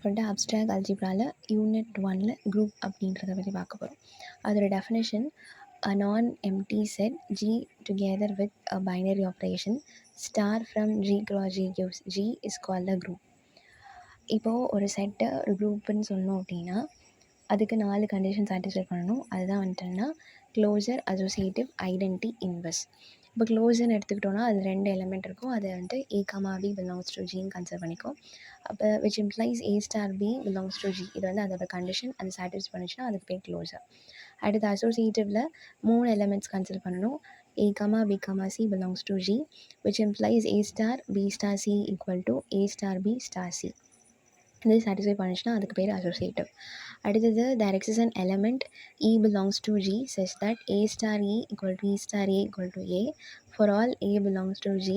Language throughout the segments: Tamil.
வந்துட்டு அப்ஸ்ட்ராக்ட் அல்ஜிப்ராவில் யூனிட் 1ல் குரூப் அப்படின்றத பற்றி பார்க்க போகிறோம். அதோட definition a non-empty set G together with a binary operation star from G cross G gives G is called a group. இப்போது ஒரு செட்டை ஒரு குரூப்புன்னு சொன்னோம் அப்படின்னா அதுக்கு 4 கண்டிஷன் சாட்டிஸ்ஃபை பண்ணணும். அதுதான் வந்துட்டுன்னா க்ளோசர், அசோசியேட்டிவ், ஐடென்டி, இன்வெர்ஸ். இப்போ க்ளோசர்னு எடுத்துக்கிட்டோன்னா அது 2 எலிமெண்ட் இருக்கும். அதை வந்துட்டு A, B belongs to Gன்னு கன்சிடர் பண்ணிக்கும். அப்போ which implies A star B belongs to G. இது வந்து அதோட கண்டிஷன், அது சாட்டிஸ்ஃபை பண்ணிச்சுன்னா அதுக்கு பேர் க்ளோசர். அடுத்து அசோசியேட்டிவில் 3 எலிமெண்ட்ஸ் கன்சிடர் பண்ணணும். A, B, C belongs to G, which implies A star B star C equal to A star B star C. இது சாட்டிஸ்ஃபை பண்ணிச்சுன்னா அதுக்கு பேர் அசோசியேட்டிவ். அடுத்தது there exists an element E belongs to G such that A star E equal to E star A equal to A. For all A belongs to G,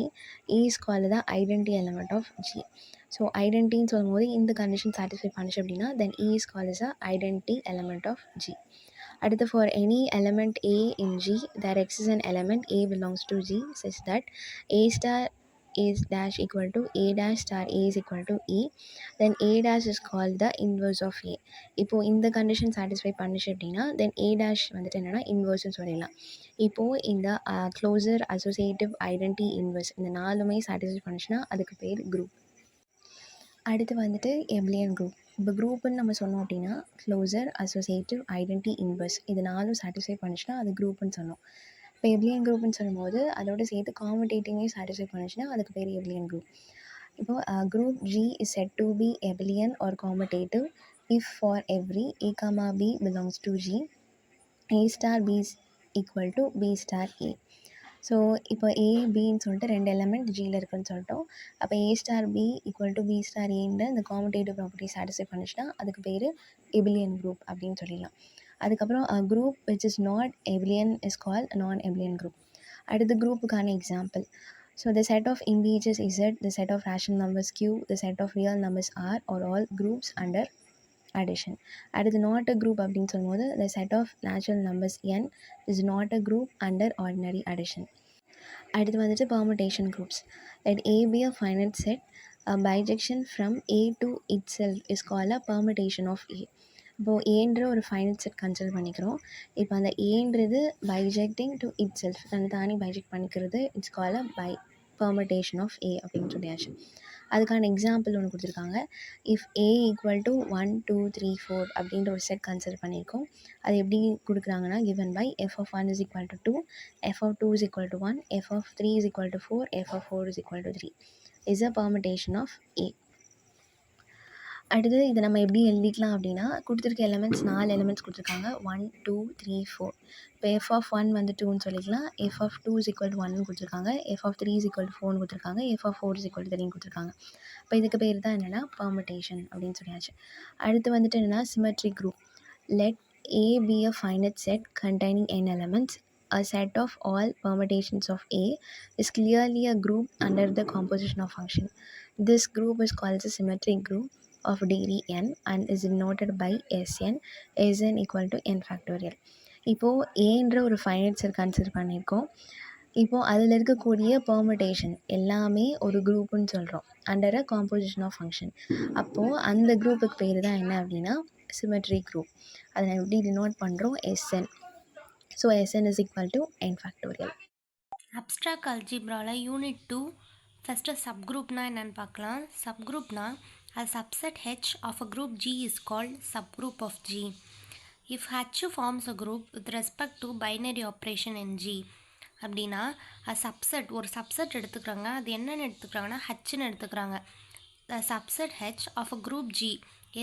E is called the identity element of G. So ஐடென்டின்னு சொல்லும்போது இந்த கண்டிஷன் சாட்டிஸ்ஃபை பண்ணிச்சு அப்படின்னா தென் E is called as a identity element of G. அடுத்து for any element A in G, there exists an element A belongs to G such that A star A dash equal to A dash star A is equal to E, then A dash is called the inverse of A. இப்போது இந்த கண்டிஷன் சாட்டிஸ்ஃபை பண்ணிச்சு அப்படின்னா தென் A dash வந்துட்டு என்னென்னா இன்வர்ஸ்னு சொல்லிடலாம். இப்போது இந்த க்ளோசர், அசோசியேட்டிவ், ஐடென்டி, இன்வர்ஸ் இந்த 4மே சாட்டிஸ்ஃபை பண்ணிச்சுன்னா அதுக்கு பேர் குரூப். அடுத்து வந்துட்டு எப்லியன் குரூப். இப்போ குரூப்புன்னு நம்ம சொன்னோம் அப்படின்னா க்ளோசர், அசோசியேட்டிவ், ஐடென்டி, இன்வர்ஸ் இது 4ம் சாட்டிஸ்ஃபை பண்ணிச்சுன்னா அது குரூப்புன்னு சொன்னோம். இப்போ எப்லியன் குரூப்னு சொல்லும்போது அதோட சேர்த்து காம்படேட்டிங்கையும் சாட்டிஸ்ஃபை பண்ணிச்சுன்னா அதுக்கு பேர் எப்லியன் குரூப். இப்போது group G is said to be abelian or commutative if for every A, B belongs to G, A star B is equal to B star A. So இப்போ A, Bன்னு சொல்லிட்டு 2 எலிமெண்ட் Gயில் இருக்குன்னு சொல்லிட்டோம். அப்போ A star B equal to B ஸ்டார் ஏன்ற இந்த காம்படேட்டிவ் ப்ராப்பர்ட்டி சாட்டிஸ்ஃபை பண்ணிச்சுன்னா அதுக்கு பேர் எபிலியன் குரூப் அப்படின்னு சொல்லிடலாம். அதுக்கப்புறம் group which is not எபிலியன் is call நான் எபிலியன் குரூப். அடுத்த குரூப்புக்கான example. So the set of integers Z, the set of rational numbers Q, the set of real numbers R are all groups under addition. அடுத்து not a group அப்படின்னு சொல்லும்போது the set of natural numbers N is not a group under ordinary addition. அடுத்து வந்துட்டு permutation groups. Let A be a finite set. A bijection from A to itself is called a permutation of A. இப்போது ஏன்ற ஒரு ஃபைனட் செட் கன்சிடர் பண்ணிக்கிறோம். இப்போ அந்த ஏன்றது பைஜெக்டிங் டு இட் செல்ஃப் தன்னை தானே பைஜெக்ட் பண்ணிக்கிறது it's call a permutation of A அப்படின்னு சொல்லியாச்சு. அதுக்கான எக்ஸாம்பிள் ஒன்று கொடுத்துருக்காங்க. இஃப் A ஈக்குவல் டு 1 2 3 4 அப்படின்ற ஒரு செட் கன்சிடர் பண்ணியிருக்கோம். அது எப்படி கொடுக்குறாங்கன்னா given by f of 1 is equal to 2, f of 2 is equal to 1, f of 3 is equal to 4, f of 4 is equal to 3 is a permutation of A. அடுத்து இதை நம்ம எப்படி எழுதிக்கலாம் அப்படின்னா கொடுத்துருக்க எலிமெண்ட்ஸ் 4 எலிமெண்ட்ஸ் கொடுத்துருக்காங்க 1 2 3 4. இப்போ எஃப் ஆஃப் 1 வந்து 2ன்னு சொல்லிக்கலாம். F of 2 is equal to 1ன்னு கொடுத்துருக்காங்க. F of 3 is equal to 4ன்னு கொடுத்துருக்காங்க. F of 4 is equal to 3ன்னு கொடுத்துருக்காங்க. இப்போ இதுக்கு பேர் தான் என்னென்னா permutation அப்படின்னு சொல்லியாச்சு. அடுத்து வந்துட்டு என்னென்னா symmetric group. Let A be a finite set containing n elements. A set of all permutations of A is clearly a group under the composition of function. This group is called a symmetric group of degree n and is denoted by Sn. Sn equal to n factorial. இப்போது ஏன்ற ஒரு ஃபைனட் செட் கன்சிடர் பண்ணியிருக்கோம். இப்போது அதில் இருக்கக்கூடிய பெர்முடேஷன் எல்லாமே ஒரு குரூப்புன்னு சொல்கிறோம் under a composition of function. அப்போது அந்த குரூப்புக்கு பேர் தான் என்ன அப்படின்னா சிமெட்ரிக் குரூப். அதை நான் எப்படி டினோட் பண்ணுறோம் Sn. So Sn is equal to n factorial. Abstract அல்ஜிப்ராவில் யூனிட் 2 ஃபஸ்ட்டு சப்குரூப்னா என்னென்னு பார்க்கலாம். சப்குரூப்னா a subset H of a group G is called subgroup of G. If H forms a group with respect to binary operation in G அப்படின்னா ஒரு சப்செட் எடுத்துக்கிறாங்க. அது என்னென்னு எடுத்துக்கிறாங்கன்னா ஹச்ன்னு எடுத்துக்கிறாங்க. The subset H of a group G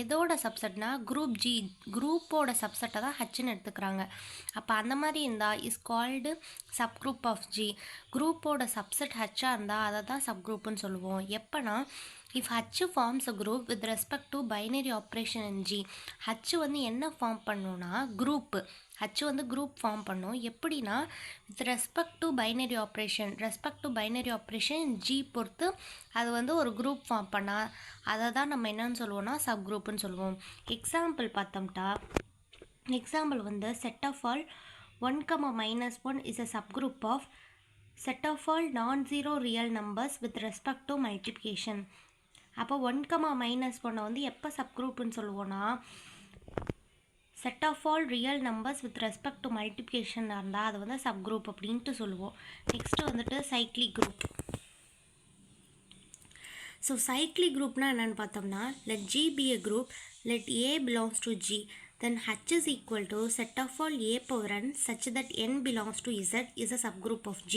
எதோட சப்செட்னா குரூப் ஜி குரூப்போட சப்செட்டை தான் ஹச்ன்னு எடுத்துக்கிறாங்க. அப்போ அந்த மாதிரி இருந்தால் is called subgroup of G. குரூப்போட சப்செட் ஹச்சாக இருந்தால் அதை தான் சப் குரூப்புன்னு சொல்லுவோம். எப்போனா if H forms a group with respect to binary operation in G. H வந்து என்ன ஃபார்ம் பண்ணோன்னா குரூப்பு ஹச் வந்து குரூப் ஃபார்ம் பண்ணும். எப்படின்னா with respect to binary operation G பொறுத்து அது வந்து ஒரு குரூப் ஃபார்ம் பண்ணால் அதை தான் நம்ம என்னன்னு சொல்லுவோம்னா சப் குரூப்புன்னு சொல்லுவோம். எக்ஸாம்பிள் பார்த்தோம்ட்டா எக்ஸாம்பிள் வந்து set of all 1, -1 is a subgroup of set of all non-zero real numbers with respect to multiplication. அப்போ 1, -1 வந்து எப்போ சப்குரூப்னு சொல்லுவோன்னா set of all real numbers with respect to multiplication இருந்தால் அது வந்து சப்குரூப் அப்படின்ட்டு சொல்லுவோம். நெக்ஸ்ட்டு வந்துட்டு சைக்ளிக் குரூப். ஸோ சைக்ளிக் குரூப்னா என்னென்னு பார்த்தோம்னா let G be a group, let A belongs to G, then H is equal to set of all A power n such that n belongs to Z is a subgroup of G.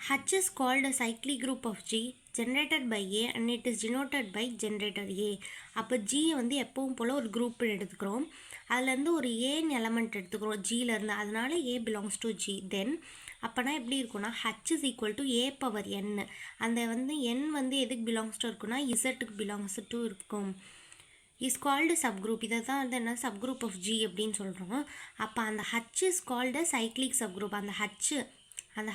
H is called a cyclic group of G generated by A and it is denoted by generator A. அப்போ G வந்து எப்பவும் போல் ஒரு குரூப் எடுத்துக்கிறோம், அதுலேருந்து ஒரு ஏன் எலமெண்ட் எடுத்துக்கிறோம் ஜியிலேருந்து, அதனால A belongs to G. தென் அப்போனா எப்படி இருக்குன்னா H is equal to A power n, அந்த வந்து n வந்து எதுக்கு பிலாங்ஸ் டு இருக்குன்னா இசட்டுக்கு பிலாங்ஸ் டு இருக்கும், இஸ் கால்டு சப்குரூப். இதை தான் வந்து என்ன சப்குரூப் ஆஃப் G அப்படின்னு சொல்கிறோம். அப்போ அந்த H is called cyclic subgroup. அந்த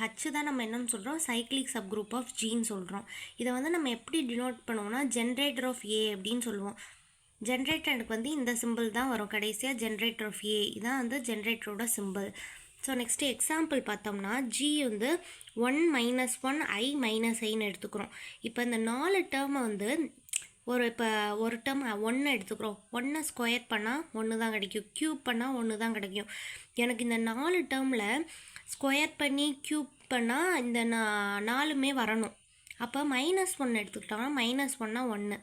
H தான் நம்ம என்னன்னு சொல்கிறோம் சைக்ளிக் சப்குரூப் ஆஃப் Gன்னு சொல்கிறோம். இதை வந்து நம்ம எப்படி டினோட் பண்ணுவோம்னா ஜென்ரேட்டர் ஆஃப் A அப்படின்னு சொல்லுவோம். ஜென்ரேட்டருக்கு வந்து இந்த சிம்பிள் தான் வரும் கடைசியாக, ஜென்ரேட்டர் ஆஃப் A இதான் வந்து ஜென்ரேட்டரோட சிம்பிள். ஸோ நெக்ஸ்ட்டு எக்ஸாம்பிள் பார்த்தோம்னா G வந்து 1 - 1 I - Iன்னு எடுத்துக்கிறோம். இப்போ இந்த 4 டேர்மை வந்து ஒரு டேர்ம் 1 எடுத்துக்கிறோம், 1 ஸ்கொயர் பண்ணால் 1 தான் கிடைக்கும், க்யூப் பண்ணால் 1 தான் கிடைக்கும். எனக்கு இந்த 4 டேர்மில் ஸ்கொயர் பண்ணி க்யூப் பண்ணால் இந்த 4மே வரணும். அப்போ -1 எடுத்துக்கிட்டோம்னா -1னா 1,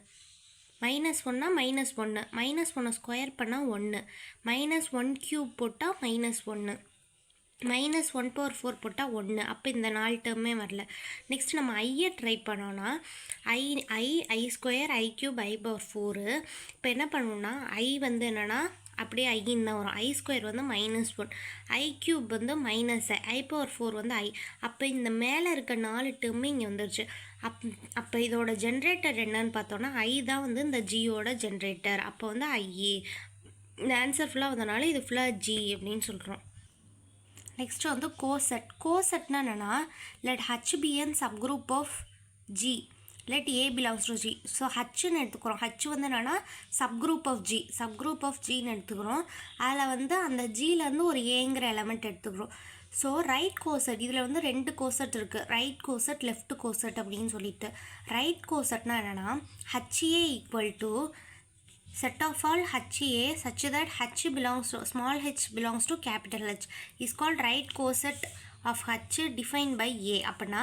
-1னா -1, -1 ஸ்கொயர் பண்ணால் 1, -1 க்யூப் போட்டால் -1, -1/4 போட்டால் 1. அப்போ இந்த 4 டேர்மே வரல. நெக்ஸ்ட் நம்ம ஐயை ட்ரை பண்ணோன்னா I² I³ I/4. இப்போ என்ன பண்ணணும்னா I வந்து என்னென்னா அப்படியே ஐன்னு தான் வரும், I² வந்து -1, I³ வந்து -I/4 வந்து I. அப்போ இந்த மேலே இருக்க 4 டேர்மே இங்கே வந்துருச்சு. அப்போ இதோட ஜென்ரேட்டர் என்னன்னு பார்த்தோன்னா I தான் வந்து இந்த ஜியோட ஜென்ரேட்டர். அப்போ வந்து ஐஏ இந்த ஆன்சர் ஃபுல்லாக வந்தனால இது ஃபுல்லாக G அப்படின்னு சொல்கிறோம். நெக்ஸ்ட்டு வந்து கோசெட்னா என்னென்னா let H be a subgroup of G, let A belongs to G. So ஹச்சுன்னு எடுத்துக்கிறோம், H வந்து என்னென்னா சப்குரூப் ஆஃப் Gன்னு எடுத்துக்கிறோம். அதில் வந்து அந்த ஜியிலேருந்து ஒரு ஏங்கிற எலமெண்ட் எடுத்துக்கிறோம். ஸோ ரைட் கோசெட், இதில் வந்து 2 கோசெட் இருக்குது, ரைட் கோசெட் லெஃப்ட் கோசெட் அப்படின்னு சொல்லிட்டு. ரைட் கோசெட்னா என்னென்னா HA equal to set of all HA such that small h belongs to capital H is called right coset of H defined by A. அப்படின்னா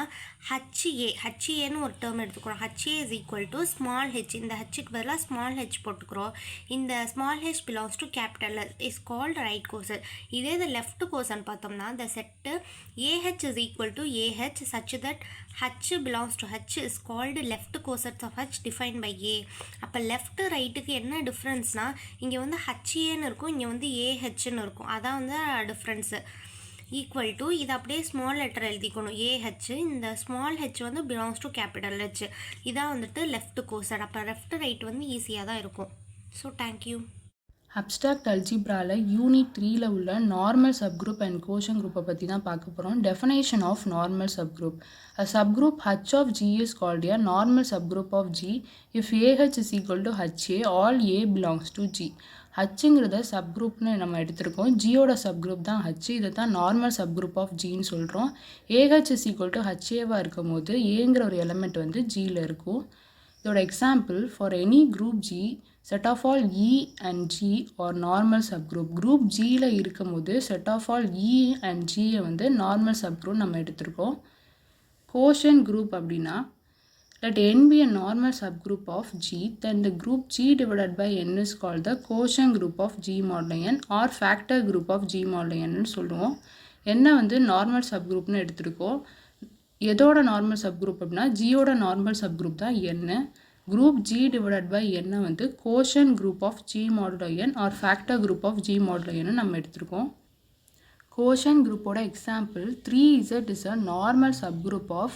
HAன்னு ஒரு டேர்ம் எடுத்துக்கிறோம். HA is equal to small h, இந்த ஹச்சுக்கு பதிலாக small h போட்டுக்கிறோம், இந்த small h belongs to capital H is called right coset. இதே இது left coset பார்த்தோம்னா இந்த set AH is equal to AH such that H belongs to H is called left coset of H defined by A. அப்போ லெஃப்ட் ரைட்டுக்கு என்ன டிஃப்ரென்ஸ்னால் இங்கே வந்து HAன்னு இருக்கும், இங்கே வந்து AHன்னு இருக்கும், அதான் வந்து டிஃப்ரென்ஸு. ஈக்குவல் டு இது அப்படியே ஸ்மால் லெட்டர் எழுதிக்கணும் AH, இந்த ஸ்மால் ஹெச் வந்து பிலாங்ஸ் டு கேபிட்டல் H. இதான் வந்துட்டு லெஃப்ட் கோசட். அப்போ லெஃப்ட் ரைட் வந்து ஈஸியாக தான் இருக்கும். So thank you. அப்ஸ்ட்ராக்ட் அல்ஜிப்ராவில் யூனிட் 3ல் உள்ள நார்மல் சப்குரூப் அண்ட் கோஷன் குரூப்பை பற்றி தான் பார்க்க போகிறோம். Definition of normal subgroup. A subgroup H of G is called a normal subgroup of G if AH is equal to HA, all A belongs to G. ஹச்சுங்கிறத சப்குரூப்னு நம்ம எடுத்திருக்கோம், ஜியோட சப்குரூப் தான் ஹச், இதை தான் நார்மல் சப்குரூப் ஆஃப் ஜின்னு சொல்கிறோம். ஏஹெச் இஸ் ஈக்குவல் டு ஹச்ஏவாக இருக்கும் போது ஏங்கிற ஒரு எலமெண்ட் வந்து ஜியில் இருக்கும். இதோட example for any group G set of all E and G or normal subgroup. Group ஜியில் இருக்கும் போது set of all E and G வந்து நார்மல் சப்குரூப் நம்ம எடுத்திருக்கோம். கோஷன் குரூப் அப்படின்னா let n be a normal subgroup of G, then the group G divided by n is called the quotient group of G mod n or factor group of G mod n சொல்லுவோம். என்ன வந்து நார்மல் சப்குரூப்னு எடுத்திருக்கோம், எதோட நார்மல் சப்குரூப் அப்படின்னா ஜியோட நார்மல் சப்குரூப் தான் n. group G divided by n வந்து quotient group of G mod n or factor group of G mod n நம்ம எடுத்திருக்கோம். quotient groupோட example 3Z is a normal subgroup of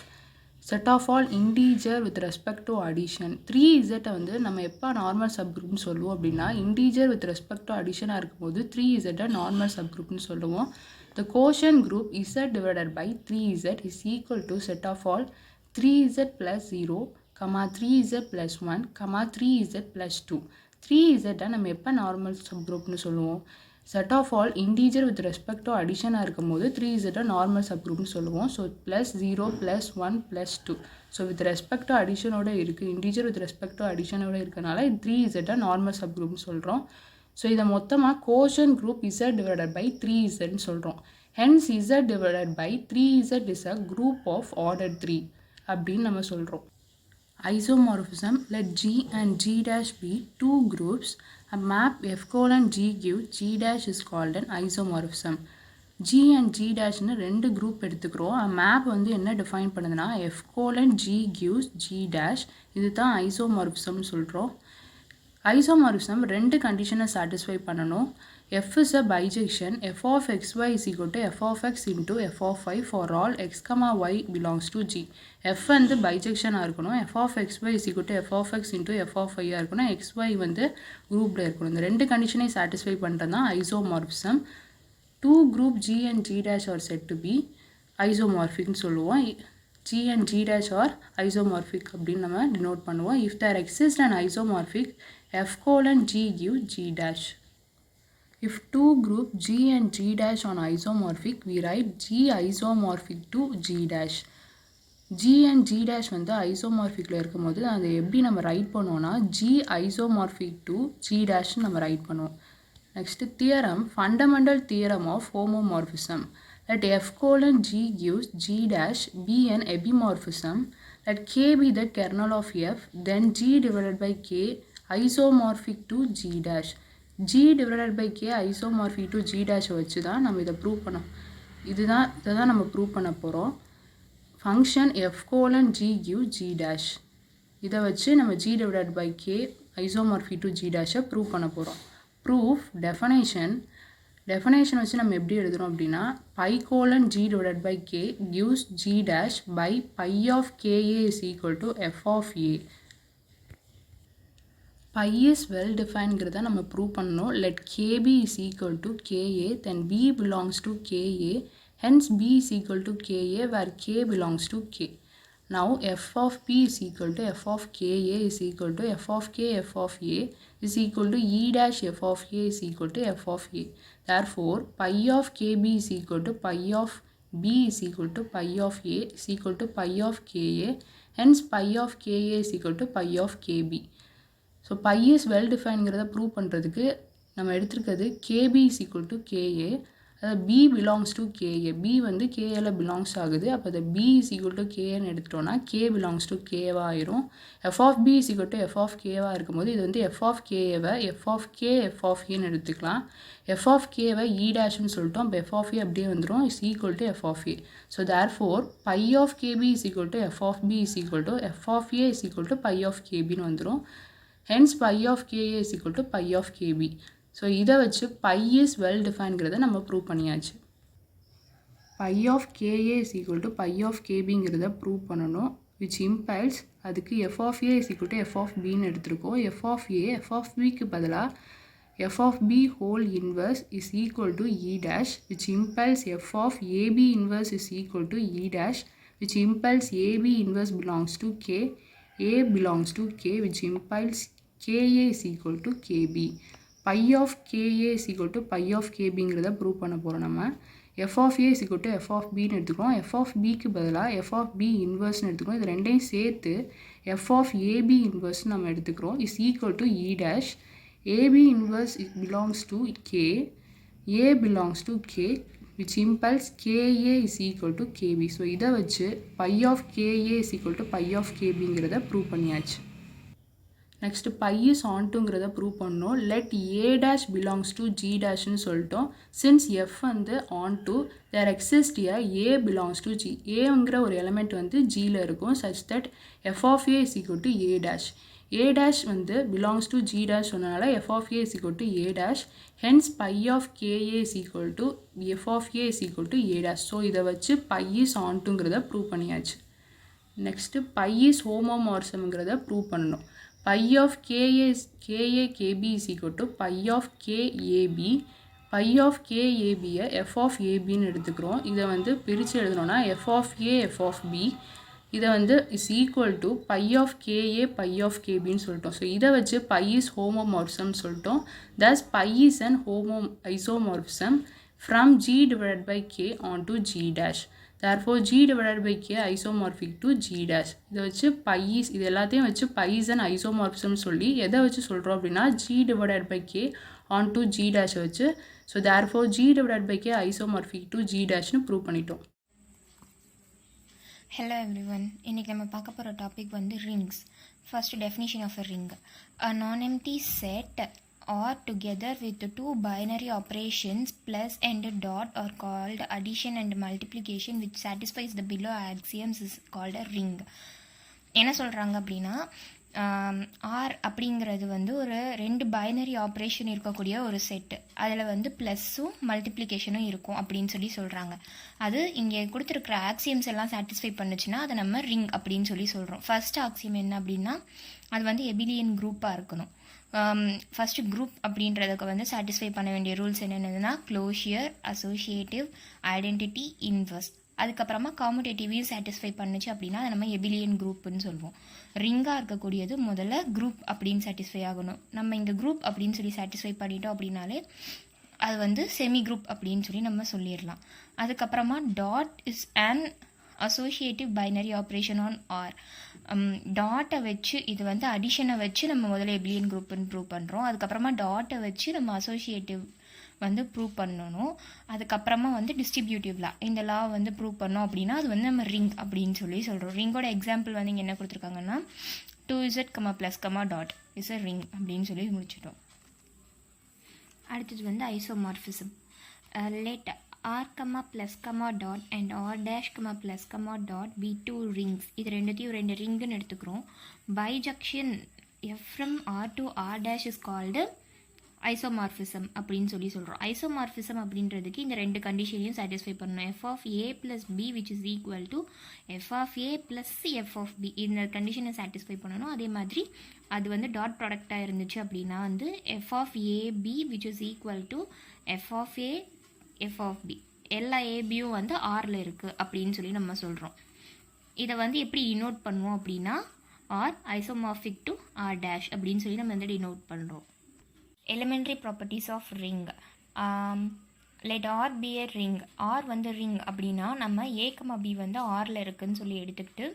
set of all integer with respect to addition. 3Z வந்து நம்ம எப்போ நார்மல் சப்குரூப்னு சொல்லுவோம் அப்படின்னா இன்டீஜர் வித் ரெஸ்பெக்ட் டு அடிஷனாக இருக்கும்போது 3Z நார்மல் சப்குரூப்னு சொல்லுவோம். The quotient group Z divided by 3Z is equal to set of all 3Z plus 0, 3Z plus 1, 3Z plus 2. 3Z நம்ம எப்போ நார்மல் சப்குரூப்னு சொல்லுவோம், set of all integer with respect to அடிஷனாக இருக்கும் போது 3Z நார்மல் சப்குரூப்னு சொல்லுவோம். So +0 +1 +2. So with respect to அடிஷனோட இருக்குது, இன்டீஜர் வித் ரெஸ்பெக்ட் டு அடிஷனோட இருக்கனால 3Z நார்மல் சப்குரூப்னு சொல்கிறோம். ஸோ இதை மொத்தமாக quotient group Z divided by 3Zன்னு சொல்கிறோம். Hence Z divided by 3Z is a group of order 3 அப்படின்னு நம்ம சொல்கிறோம். Isomorphism, let G and G dash be two groups. A map F colon G gives G dash is called an isomorphism. G and G dash னு ரெண்டு குரூப் எடுத்துக்கிறோம். மேப் வந்து என்ன டிஃபைன் பண்ணுதுன்னா F colon G gives G dash, இது தான் ஐசோமார்பிசம்னு சொல்கிறோம். ஐசோமார்பிசம் ரெண்டு கண்டிஷனை சாட்டிஸ்ஃபை பண்ணணும். F is a bijection. F of xy is equal to f of x into f of y for all x comma y belongs to G. F வந்து பைஜெக்ஷனாக இருக்கணும். f of xy is equal to f of x into f of y இருக்கணும். xy வந்து குரூப்பில் இருக்கணும். இந்த ரெண்டு கண்டிஷனை சாட்டிஸ்ஃபை பண்ணுறது தான் isomorphism. Two group G and G dash are said to be isomorphic சொல்லுவோம். G and G dash are isomorphic அப்படின்னு நம்ம denote பண்ணுவோம். If there exists an isomorphic, F colon G give G dash. If two group G and G dash on isomorphic, we write G isomorphic to G dash. G and G dash வந்து ஐசோமார்பிக்கில் இருக்கும்போது அதை எப்படி நம்ம ரைட் பண்ணுவோம்னா G isomorphic to G dash நம்ம ரைட் பண்ணுவோம். Next theorem, fundamental theorem of homomorphism. Let F colon G gives G dash be an epimorphism. Let K be the kernel of F, then G divided by K isomorphic to G dash. G divided by K isomorphic to G dash வச்சு தான் நம்ம இதை ப்ரூவ் பண்ணோம். இதை தான் நம்ம ப்ரூவ் பண்ண போகிறோம். Function F colon G give G dash, இதை வச்சு நம்ம G divided by K isomorphic to G dash prove பண்ண போகிறோம். ப்ரூஃப், டெஃபனேஷன் வச்சு நம்ம எப்படி எழுதுகிறோம் அப்படின்னா pi colon G divided by K gives G dash by pi of Ka is equal to f of A. Pi is well definedங்கிறத நம்ம ப்ரூவ் பண்ணணும். let KB is equal to Ka, then B belongs to Ka, hence B is equal to Ka where K belongs to K. Now f of P is equal to f of Ka is equal to f of K f of A is equal to E dash f of A is equal to f of A. Therefore, pi of KB is equal to pi of B is equal to pi of A is equal to pi of Ka. Hence, pi of Ka is equal to pi of KB. So, pi is well definedங்கிறத ப்ரூவ் பண்ணுறதுக்கு நம்ம எடுத்திருக்கிறது KB is equal to Ka. அதாவது B belongs to Ka. B வந்து Kaல பிலாங்ஸ் ஆகுது. அப்போ அதை B is equal to Kன்னு எடுத்துட்டோம்னா K belongs to Kவா ஆயிரும். f of B is equal to f of Kவா இருக்கும்போது இது வந்து f of Kவை f of K f of Aன்னு எடுத்துக்கலாம். f of Kவை E dashன்னு சொல்லிட்டோம். அப்போ f of A அப்படியே வந்துடும் is equal to f of A. So therefore pi of KB is equal to f of B is equal to f of A is equal to pi of KBன்னு வந்துடும். Hence pi of Ka is equal to pi of KB. So இதை வச்சு pi is well definedங்கிறத நம்ம ப்ரூவ் பண்ணியாச்சு. pi of Ka is equal to pi of KBங்கிறத ப்ரூவ் பண்ணணும். which implies அதுக்கு f of A is equal to f of Bன்னு எடுத்திருக்கோம். f of A f of Bக்கு பதிலாக f of B whole inverse is equal to E dash, which implies f of AB inverse is equal to E dash, which implies AB inverse belongs to K, A belongs to K, which implies Ka is equal to KB. pi of Ka is equal to pi of KBங்கிறத ப்ரூவ் பண்ண போகிறோம். நம்ம f of A is equal to f of Bன்னு எடுத்துக்கிறோம். f of Bக்கு பதிலாக f of B இன்வர்ஸ்னு எடுத்துக்கிறோம். இது ரெண்டையும் சேர்த்து f of AB இன்வர்ஸ் நம்ம எடுத்துக்கிறோம் is equal to E dash. AB inverse belongs to K, A belongs to K, which implies Ka is equal to KB. So இதை வச்சு pi of Ka is equal to pi of KBங்கிறத ப்ரூவ் பண்ணியாச்சு. நெக்ஸ்ட் pi is ontoங்கிறத ப்ரூவ் பண்ணோம். let A dash belongs to G dashன்னு சொல்லிட்டோம். since f வந்து onto, there exists a A belongs to G. Aங்கிற ஒரு எலிமெண்ட் வந்து Gல இருக்கும் such that f of A is equal to A dash. A dash வந்து belongs to G dash சொன்னனால f of A is equal to A dash. hence pi of Ka is equal to f of A is equal to A dash. So இதை வச்சு pi is ontoங்கிறத ப்ரூவ் பண்ணியாச்சு. நெக்ஸ்ட் pi is homomorphismங்கிறத ப்ரூவ் பண்ணணும். pi of Ka KB is equal to pi of KAB. pi of KABயை f of ABன்னு எடுத்துக்கிறோம். இதை வந்து பிரித்து எழுதணும்னா f of A f of B இதை வந்து is equal to pi of KA pi of கேபின்னு சொல்லிட்டோம். ஸோ இதை வச்சு பை இஸ் ஹோமோமார்ஃபிசம் சொல்லிட்டோம். Thus pi is an isomorphism from G divided by K onto G dash. Therefore G divided by K isomorphic to G dash. இதை வச்சு பைஸ் இது எல்லாத்தையும் வச்சு பைஸ் அண்ட் ஐசோமார்பிசம் சொல்லி எதை வச்சு சொல்கிறோம் அப்படின்னா G divided by K onto G dash வச்சு. So therefore G divided by K isomorphic to G dashனு ப்ரூவ் பண்ணிட்டோம். ஹலோ எவ்ரிவன், இன்றைக்கி நம்ம பார்க்க போகிற டாபிக் வந்து rings. First definition of a ring. A non empty set or together with the two binary operations plus and dot are called addition and multiplication which satisfies the below axioms is called a ring. என்ன சொல்கிறாங்க அப்படின்னா ஆர் அப்படிங்கிறது வந்து ஒரு 2 பைனரி ஆப்ரேஷன் இருக்கக்கூடிய ஒரு செட்டு. அதில் வந்து ப்ளஸ்ஸும் மல்டிப்ளிகேஷனும் இருக்கும் அப்படின்னு சொல்கிறாங்க. அது இங்கே கொடுத்துருக்குற ஆக்சியம்ஸ் எல்லாம் சாட்டிஸ்ஃபை பண்ணுச்சுன்னா அதை நம்ம ரிங் அப்படின்னு சொல்கிறோம். ஃபர்ஸ்ட் ஆக்சியம் என்ன அப்படின்னா அது வந்து எபிலியன் குரூப்பாக இருக்கணும். ஃபஸ்ட்டு குரூப் அப்படின்றதுக்கு வந்து சாட்டிஸ்ஃபை பண்ண வேண்டிய ரூல்ஸ் என்னென்னதுன்னா க்ளோஷியர், அசோசியேட்டிவ், ஐடென்டிட்டி, இன்வர்ஸ். அதுக்கப்புறமா காமுடேட்டிவையும் சாட்டிஸ்ஃபை பண்ணுச்சு அப்படின்னா அதை நம்ம எபிலியன் குரூப்புன்னு சொல்லுவோம். ரிங்காக இருக்கக்கூடியது முதல்ல குரூப் அப்படின்னு சாட்டிஸ்ஃபை ஆகணும். நம்ம இங்கே குரூப் அப்படின்னு சொல்லி சாட்டிஸ்ஃபை பண்ணிட்டோம் அப்படின்னாலே அது வந்து செமி குரூப் அப்படின்னு சொல்லி நம்ம சொல்லிடலாம். அதுக்கப்புறமா dot is an associative binary operation on R. டாட்டை வச்சு இது வந்து அடிஷனை வச்சு நம்ம முதல்ல எபிலியன் குரூப்புன்னு ப்ரூவ் பண்ணுறோம். அதுக்கப்புறமா டாட்டை வச்சு நம்ம அசோசியேட்டிவ் வந்து ப்ரூவ் பண்ணணும். அதுக்கப்புறமா வந்து டிஸ்ட்ரிபியூட்டிவ் லா, இந்த லா வந்து ப்ரூவ் பண்ணோம் அப்படின்னா அது வந்து நம்ம ரிங் அப்படின்னு சொல்கிறோம். ரிங்கோட எக்ஸாம்பிள் வந்து இங்கே என்ன கொடுத்துருக்காங்கன்னா 2z, +, dot is a ring அப்படின்னு சொல்லி முடிச்சிட்டோம். அடுத்தது வந்து isomorphism. Let r, +, dot and r dash, +, dot be 2 rings. இது ரெண்டுத்தையும் 2 ரிங்குன்னு எடுத்துக்கிறோம். பைஜக்ஷன் f from r to r dash is called isomorphism அப்படின்னு சொல்கிறோம். ஐசோமார்ஃபிசம் அப்படின்றதுக்கு இந்த 2 கண்டிஷனையும் சாட்டிஸ்ஃபை பண்ணணும். f of a plus b which is equal to f of a plus f of b. இந்த கண்டிஷனை சாட்டிஸ்ஃபை பண்ணணும். அதே மாதிரி அது வந்து டாட் ப்ராடக்டாக இருந்துச்சு அப்படின்னா வந்து f of a b which is equal to f of a f of b. எல்லா ஏபியும் வந்து ஆரில் இருக்குது அப்படின்னு சொல்லி நம்ம சொல்கிறோம். இதை வந்து எப்படி டினோட் பண்ணுவோம் அப்படின்னா R isomorphic to R dash அப்படின்னு சொல்லி நம்ம வந்து டினோட் பண்ணுறோம். Elementary properties of ring. Let R be a ring. R வந்து ரிங் அப்படின்னா நம்ம ஏ, பி வந்து ஆரில் இருக்குதுன்னு சொல்லி எடுத்துக்கிட்டு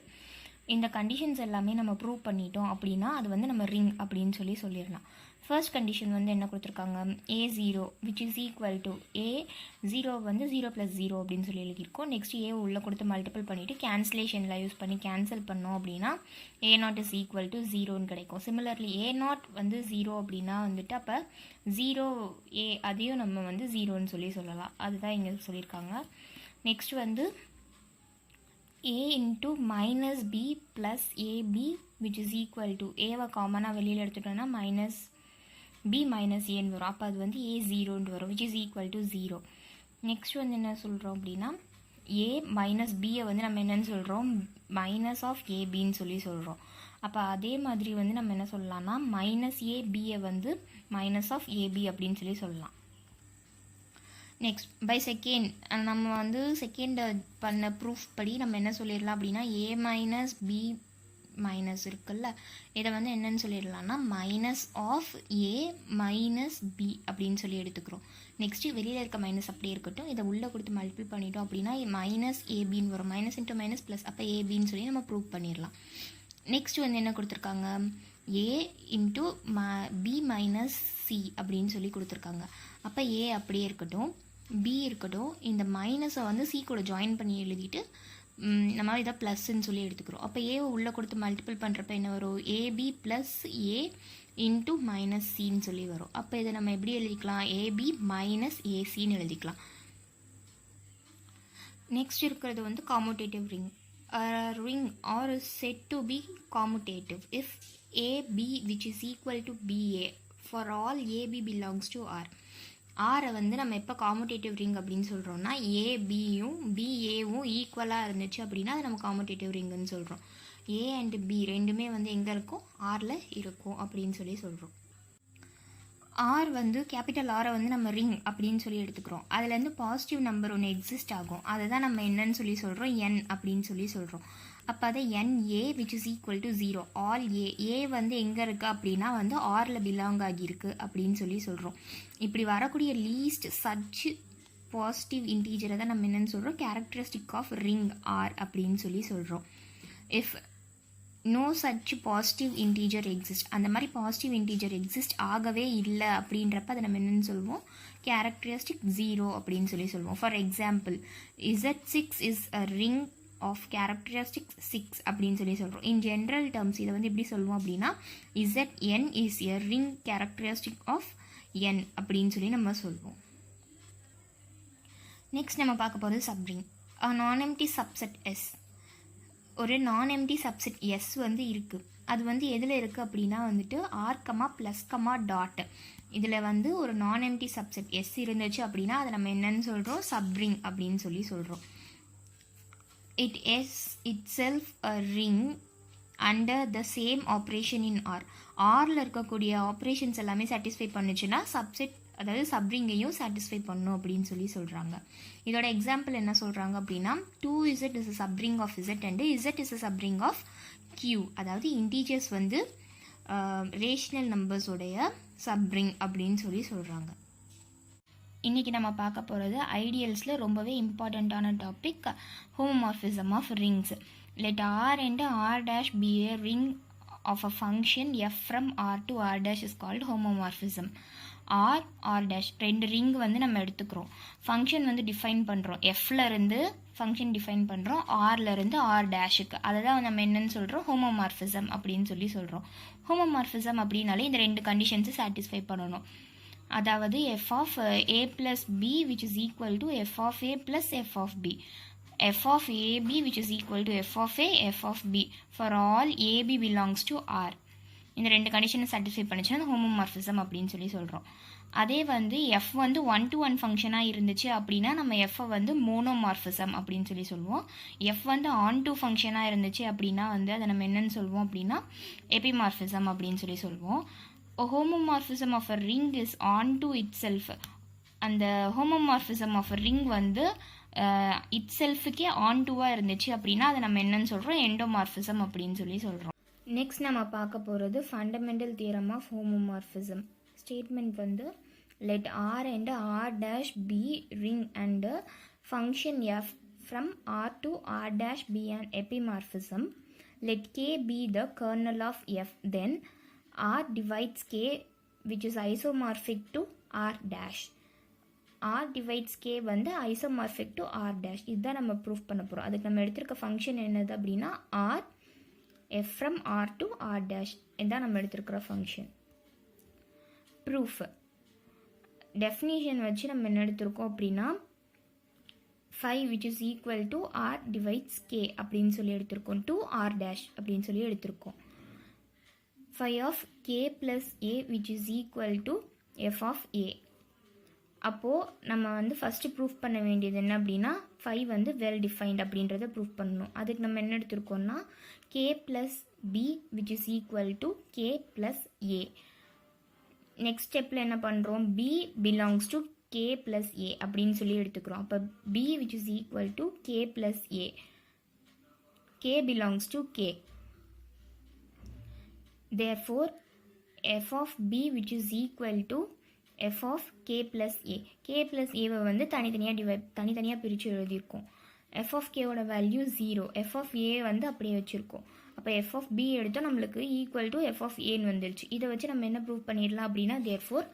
இந்த கண்டிஷன்ஸ் எல்லாமே நம்ம ப்ரூவ் பண்ணிட்டோம் அப்படின்னா அது வந்து நம்ம ரிங் அப்படின்னு சொல்லிடலாம். ஃபர்ஸ்ட் கண்டிஷன் வந்து என்ன கொடுத்துருக்காங்க, a0 which is equal to a0 வந்து 0 + 0 அப்படின்னு சொல்லி எழுதியிருக்கோம். நெக்ஸ்ட் ஏ உள்ளே கொடுத்து மல்டிபிள் பண்ணிவிட்டு கேன்சலேஷனில் யூஸ் பண்ணி கேன்சல் பண்ணோம் அப்படின்னா a0 is equal to 0ன்னு கிடைக்கும். சிமிலர்லி a0 வந்து 0 அப்படின்னா வந்துட்டு அப்போ 0a அதையும் நம்ம வந்து 0ன்னு சொல்லலாம். அதுதான் இங்கே சொல்லியிருக்காங்க. நெக்ஸ்ட் வந்து a into -b plus ab which is equal to a-வை காமனாக வெளியில் எடுத்துட்டோம்னா -b minus a வரும். அப்போ அது வந்து a0ன்னு வரும் which is equal to 0. Next வந்து என்ன சொல்கிறோம் அப்படின்னா a minus b-யை வந்து நம்ம என்னன்னு சொல்கிறோம் மைனஸ் ஆஃப் ஏபின்னு சொல்கிறோம். அப்போ அதே மாதிரி வந்து நம்ம என்ன சொல்லலாம்னா -ab-யை வந்து மைனஸ் ஆஃப் ஏபி அப்படின்னு சொல்லலாம். நெக்ஸ்ட் பை செகண்ட் நம்ம வந்து செகண்ட் பண்ண ப்ரூஃப் படி நம்ம என்ன சொல்லிடலாம் அப்படின்னா a minus b மைனஸ் இருக்குல்ல, இதை வந்து என்னன்னு சொல்லிடலாம்னா minus of a minus b அப்படின்னு சொல்லி எடுத்துக்கிறோம். நெக்ஸ்ட்டு வெளியில் இருக்க மைனஸ் அப்படியே இருக்கட்டும். இதை உள்ளே கொடுத்து மல்டிபிள் பண்ணிட்டோம் அப்படின்னா மைனஸ் ஏபின்னு வரும். மைனஸ் இன்ட்டு மைனஸ் ப்ளஸ் அப்போ ஏபின்னு சொல்லி நம்ம ப்ரூவ் பண்ணிடலாம். நெக்ஸ்ட் வந்து என்ன கொடுத்துருக்காங்க, a into b minus c அப்படின்னு சொல்லி கொடுத்துருக்காங்க. அப்போ a அப்படியே இருக்கட்டும், b இருக்கட்டும். இந்த மைனஸை வந்து c கூட ஜாயின் பண்ணி எழுதிட்டு நம்ம இதை ப்ளஸ்ன்னு சொல்லி எடுத்துக்கிறோம். அப்போ ஏவை உள்ளே கொடுத்து மல்டிபிள் பண்ணுறப்ப என்ன வரும், AB plus A into minus சின்னு சொல்லி வரும். அப்போ இதை நம்ம எப்படி எழுதிக்கலாம், ஏபி மைனஸ் ஏசின்னு எழுதிக்கலாம். நெக்ஸ்ட் இருக்கிறது வந்து commutative ring. Ring R is said to be commutative if a b which is equal to b a for all a b belongs to R. ஆரை வந்து நம்ம எப்போ காமுடேட்டிவ் ரிங் அப்படின்னு சொல்கிறோம்னா ஏபியும் பிஏவும் ஈக்குவலாக இருந்துச்சு அப்படின்னா அது நம்ம காமுடேட்டிவ் ரிங்குன்னு சொல்கிறோம். ஏ அண்ட் பி ரெண்டுமே வந்து எங்கே இருக்கும், ஆரில் இருக்கும் அப்படின்னு சொல்கிறோம். ஆர் வந்து கேபிட்டல் ஆரை வந்து நம்ம ரிங் அப்படின்னு சொல்லி எடுத்துக்கிறோம். அதுலேருந்து பாசிட்டிவ் நம்பர் ஒன்று எக்ஸிஸ்ட் ஆகும். அதை தான் நம்ம என்னன்னு சொல்கிறோம், என் அப்படின்னு சொல்கிறோம். அப்போ அதை NA which is equal to 0 all A வந்து எங்கே இருக்குது அப்படின்னா வந்து ஆரில் பிலாங் ஆகியிருக்கு அப்படின்னு சொல்கிறோம். இப்படி வரக்கூடிய லீஸ்ட் சச் பாசிட்டிவ் இன்டீஜரை தான் நம்ம என்னென்னு சொல்கிறோம், கேரக்டரிஸ்டிக் ஆஃப் ரிங் ஆர் அப்படின்னு சொல்கிறோம். If no such positive integer exist, அந்த மாதிரி பாசிட்டிவ் இன்டீஜர் எக்ஸிஸ்ட் ஆகவே இல்லை அப்படின்றப்ப அதை நம்ம என்னென்னு சொல்லுவோம், கேரக்டரிஸ்டிக் 0 அப்படின்னு சொல்லுவோம். For example Z6 is a ring of characteristic 6 அப்படின்னு சொல்கிறோம். இன் ஜென்ரல் டேர்ம்ஸ் இதை வந்து எப்படி சொல்லுவோம் அப்படின்னா Zn is a ring characteristic of n அப்படின்னு நம்ம சொல்லுவோம். நெக்ஸ்ட் நம்ம பார்க்க போகிறது சப்ரிங். நான் எம்டி சப்செட் S, ஒரு நான் எம்டி சப்செட் S வந்து இருக்குது. அது வந்து எதில் இருக்குது அப்படின்னா வந்துட்டு R, +, இதில் வந்து ஒரு நான் எம்டி சப்செட் S இருந்துச்சு அப்படின்னா அதை நம்ம என்னன்னு சொல்கிறோம், சப்ரிங் அப்படின்னு சொல்கிறோம். It is itself a ring under the same operation in R. Rல இருக்கக்கூடிய ஆப்ரேஷன்ஸ் எல்லாமே சாட்டிஸ்ஃபை பண்ணுச்சுன்னா சப்செட், அதாவது சப்ரிங்கையும் சாட்டிஸ்ஃபை பண்ணும் அப்படின்னு சொல்கிறாங்க. இதோட எக்ஸாம்பிள் என்ன சொல்கிறாங்க அப்படின்னா 2Z is a subring of Z and Z is a subring of Q. அதாவது இன்டீஜர்ஸ் வந்து ரேஷனல் நம்பர்ஸோடைய சப்ரிங் அப்படின்னு சொல்கிறாங்க. இன்றைக்கி நம்ம பார்க்க போகிறது ஐடியல்ஸில் ரொம்பவே இம்பார்ட்டண்ட்டான topic, homomorphism of rings. Let R and R' be a ring of a function f from R to R' is called homomorphism. R' ரெண்டு ரிங் வந்து நம்ம எடுத்துக்கிறோம், ஃபங்க்ஷன் வந்து டிஃபைன் பண்ணுறோம், எஃப்லேருந்து ஃபங்க்ஷன் டிஃபைன் பண்ணுறோம், ஆர்லேருந்து R', அதை தான் நம்ம என்னென்னு சொல்கிறோம், ஹோமோமார்ஃபிசம் அப்படின்னு சொல்கிறோம். ஹோமோமார்ஃபிசம் அப்படின்னாலே இந்த ரெண்டு கண்டிஷன்ஸை சாட்டிஸ்ஃபை பண்ணணும். அதாவது f of a plus b which is equal to f of a plus f of b, f of ab which is equal to f of a, f of b for all ab belongs to R. இந்த ரெண்டு கண்டிஷனை சாட்டிஸ்ஃபை பண்ணிச்சுன்னா ஹோமோமார்ஃபிசம் அப்படின்னு சொல்கிறோம். அதே வந்து f வந்து 1-to-1 ஃபங்க்ஷனாக இருந்துச்சு அப்படின்னா நம்ம f வந்து மோனோமார்ஃபிசம் அப்படின்னு சொல்லுவோம். f வந்து ஆன்-டு ஃபங்க்ஷனாக இருந்துச்சு அப்படின்னா வந்து அதை நம்ம என்னன்னு சொல்லுவோம் அப்படின்னா எபிமார்ஃபிசம் அப்படின்னு சொல்லுவோம். A homomorphism of a ring is onto itself. அந்த homomorphism of a ring வந்து itselfக்கே ontoவாக இருந்துச்சு அப்படின்னா அதை நம்ம என்னன்னு சொல்கிறோம், எண்டோமார்ஃபிசம் அப்படின்னு சொல்கிறோம். நெக்ஸ்ட் நம்ம பார்க்க போகிறது fundamental theorem of homomorphism. Statement வந்து let R and R' be ring and function f from R to R' be an epimorphism. Let K be the kernel of f, then R divides K which is isomorphic to R dash. R divides K வந்து isomorphic to R dash. இதுதான் நம்ம ப்ரூஃப் பண்ண போகிறோம். அதுக்கு நம்ம எடுத்திருக்க ஃபங்க்ஷன் என்னது அப்படின்னா R f from R to R dash. இதுதான் நம்ம எடுத்திருக்கிற ஃபங்க்ஷன். ப்ரூஃப் டெஃபினிஷன் வச்சு நம்ம என்ன எடுத்திருக்கோம் அப்படின்னா 5 which is equal to R divides K அப்படின்னு எடுத்திருக்கோம், to R dash அப்படின்னு எடுத்திருக்கோம். phi of k plus a which is equal to f of a. அப்போது நம்ம வந்து ஃபஸ்ட்டு ப்ரூஃப் பண்ண வேண்டியது என்ன அப்படின்னா 5 வந்து வெல் டிஃபைன்ட் அப்படின்றத ப்ரூஃப் பண்ணணும். அதுக்கு நம்ம என்ன எடுத்திருக்கோம்னா k plus b which is equal to k plus a. Next ஸ்டெப்பில் என்ன பண்ணுறோம், b belongs to k plus a அப்படின்னு எடுத்துக்கிறோம். அப்போ b which is equal to k plus a, k belongs to k. Therefore f of b which is equal to f of k plus a. k plus a வந்து தனித்தனியாக பிரித்து எழுதியிருக்கோம். f of k ஓட வேல்யூ 0, f of a வந்து அப்படியே வச்சுருக்கோம். அப்போ f of b எடுத்தோம், நம்மளுக்கு ஈக்குவல் டு f of aன்னு வந்துருச்சு. இதை வச்சு நம்ம என்ன ப்ரூவ் பண்ணிடலாம் அப்படின்னா therefore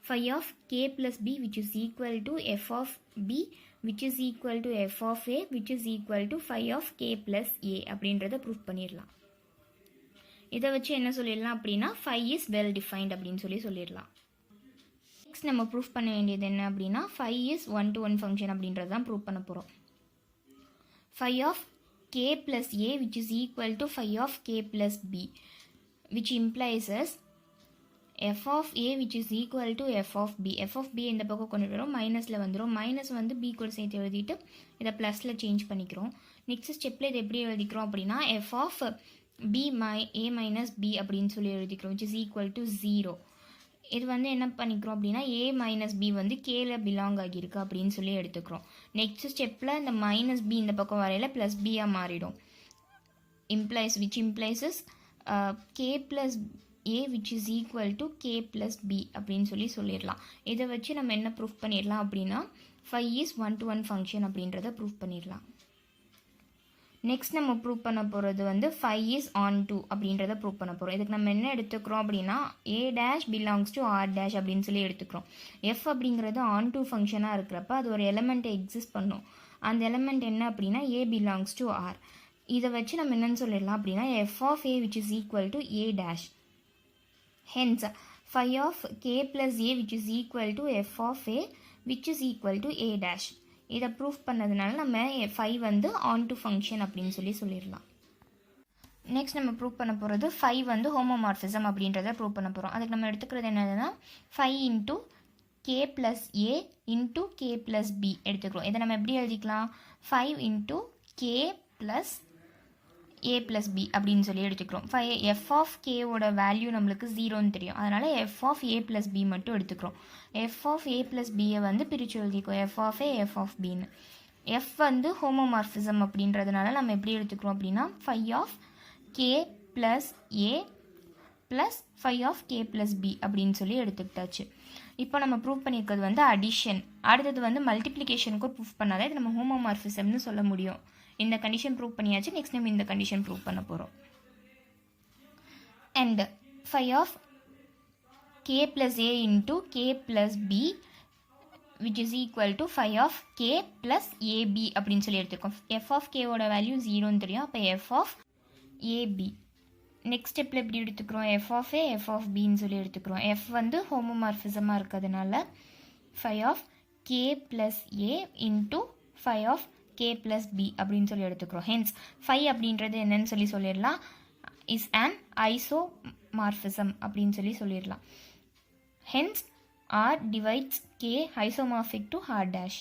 phi of k plus b which is equal to f of b which is equal to f of a which is equal to phi of k plus a அப்படின்றத ப்ரூவ் பண்ணிடலாம். இதை வச்சு என்ன சொல்லிடலாம் அப்படின்னா 5 is well defined அப்படின்னு சொல்லிடலாம். நெக்ஸ்ட் நம்ம ப்ரூஃப் பண்ண வேண்டியது என்ன அப்படின்னா 5 is 1-to-1 ஃபங்க்ஷன் அப்படின்றது தான் ப்ரூவ் பண்ண போகிறோம். phi of k plus a which is equal to phi of k plus b which implies as f of a which is equal to f of b. f of b இந்த பக்கம் கொண்டு வரும், மைனஸில் வந்துடும். மைனஸ் வந்து b கூட சேர்த்து எழுதிட்டு இதை ப்ளஸில் சேஞ்ச் பண்ணிக்கிறோம். நெக்ஸ்ட் ஸ்டெப்பில் இதை எப்படி எழுதிக்கிறோம் அப்படின்னா f of b a minus b அப்படின்னு எழுதிக்கிறோம் which is equal to 0. இது வந்து என்ன பண்ணிக்கிறோம் அப்படின்னா a minus b வந்து kல பிலாங் ஆகியிருக்கு அப்படின்னு எடுத்துக்கிறோம். நெக்ஸ்ட் ஸ்டெப்பில் இந்த மைனஸ் b இந்த பக்கம் வரையில் ப்ளஸ் பியாக மாறிடும். implies k plus a which is equal to k plus b அப்படின்னு சொல்லிடலாம். இதை வச்சு நம்ம என்ன ப்ரூஃப் பண்ணிடலாம் அப்படின்னா phi is 1-to-1 ஃபங்க்ஷன் அப்படின்றத ப்ரூஃப் பண்ணிடலாம். நெக்ஸ்ட் நம்ம ப்ரூவ் பண்ண போகிறது வந்து phi is on to அப்படின்றத ப்ரூவ் பண்ண போகிறோம். இதுக்கு நம்ம என்ன எடுத்துக்கிறோம் அப்படின்னா a dash belongs to r dash அப்படின்னு சொல்லி எடுத்துக்கிறோம். f அப்படிங்கிறது on to ஃபங்க்ஷனாக இருக்கிறப்ப அது ஒரு எலமெண்ட்டை எக்ஸிஸ்ட் பண்ணும். அந்த எலமெண்ட் என்ன அப்படின்னா a belongs to r. இதை வச்சு நம்ம என்னன்னு சொல்லிடலாம் அப்படின்னா f of a which is equal to a dash. Hence phi of k plus a which is equal to f of a which is equal to a dash. இதை ப்ரூஃப் பண்ணதுனால நம்ம phi வந்து ஆன் டு ஃபங்க்ஷன் அப்படின்னு சொல்லிடலாம். நெக்ஸ்ட் நம்ம ப்ரூவ் பண்ண போகிறது phi வந்து ஹோமோமார்ஃபிசம் அப்படின்றத ப்ரூவ் பண்ண போகிறோம். அதுக்கு நம்ம எடுத்துக்கிறது என்னதுன்னா phi into k plus a into k plus b எடுத்துக்கிறோம். இதை நம்ம எப்படி எழுதிக்கலாம் 5 into k plus a plus b அப்படின்னு சொல்லி எடுத்துக்கிறோம். f ஆஃப் கேவோட வேல்யூ நம்மளுக்கு 0ன்னு தெரியும். அதனால் f of a plus b மட்டும் எடுத்துக்கிறோம். f ஆஃப் a ப்ளஸ் பியை வந்து பிரித்து எழுதிக்கிறோம் f of a f of bன்னு. f வந்து ஹோமோமார்ஃபிசம் அப்படின்றதுனால நம்ம எப்படி எடுத்துக்கிறோம் அப்படின்னா phi of k plus a plus phi of k plus b அப்படின்னு சொல்லி எடுத்துக்கிட்டாச்சு. இப்போ நம்ம ப்ரூவ் பண்ணியிருக்கிறது வந்து அடிஷன். அடுத்தது வந்து மல்டிப்ளிகேஷனுக்கு ப்ரூவ் பண்ணாதான் இது நம்ம ஹோமோமார்ஃபிசம்னு சொல்ல முடியும். இந்த கண்டிஷன் ப்ரூவ் பண்ணியாச்சு. நெக்ஸ்ட் நம்ம இந்த கண்டிஷன் ப்ரூவ் பண்ண போகிறோம். And phi of k plus a into k plus b which is equal to phi of k plus ab அப்படின்னு சொல்லி எடுத்துக்கோம். f of k ஓட வேல்யூ 0ன்னு தெரியும். அப்போ f of ab. நெக்ஸ்ட் ஸ்டெப்பில் எப்படி எடுத்துக்கிறோம் f of a f of bன்னு சொல்லி எடுத்துக்கிறோம். f வந்து ஹோமோமார்ஃபிசமாக இருக்கிறதுனால phi of k plus a into phi of k plus b அப்படின்னு சொல்லி எடுத்துக்கிறோம். ஹென்ஸ் phi அப்படின்றது என்னன்னு சொல்லிடலாம் is an isomorphism அப்படின்னு சொல்லிடலாம். Hence R divides K isomorphic to R dash.